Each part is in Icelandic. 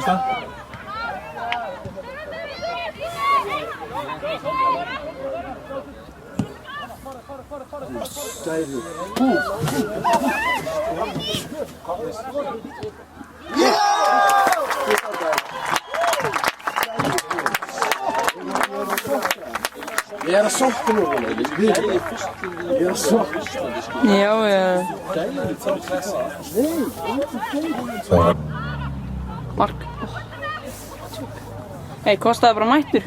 Nästa. Ég að sokka nú, ég að sokka. Já, já. Mark. Hei, kostaði bara mættur.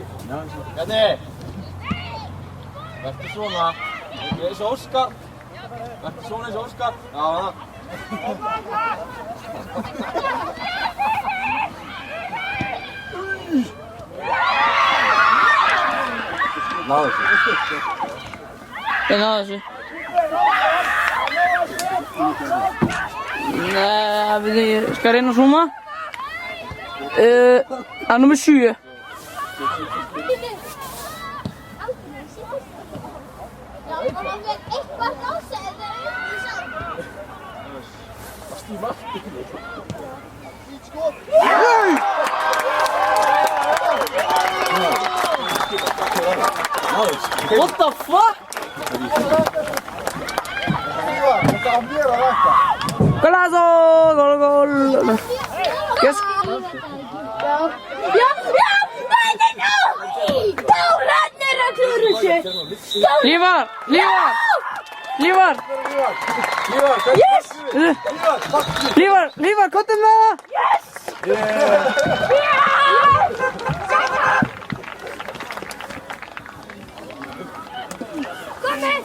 Bjarni! Vertu svona. Eins og Óskar. Vertu svona eins og Óskar. Já, það. Náðu þessu. Ég náðu þessu. Nei, ég skal reyna að zooma. Það er nummer 7. What the fuck? Golazo! Gol, gol! Yes. Ja, meinen auch! Baulandner natürlich! Lívar! Lívar! Lívar! Yes! Lívar! Lívar, komdu með það! Yes! Kom með!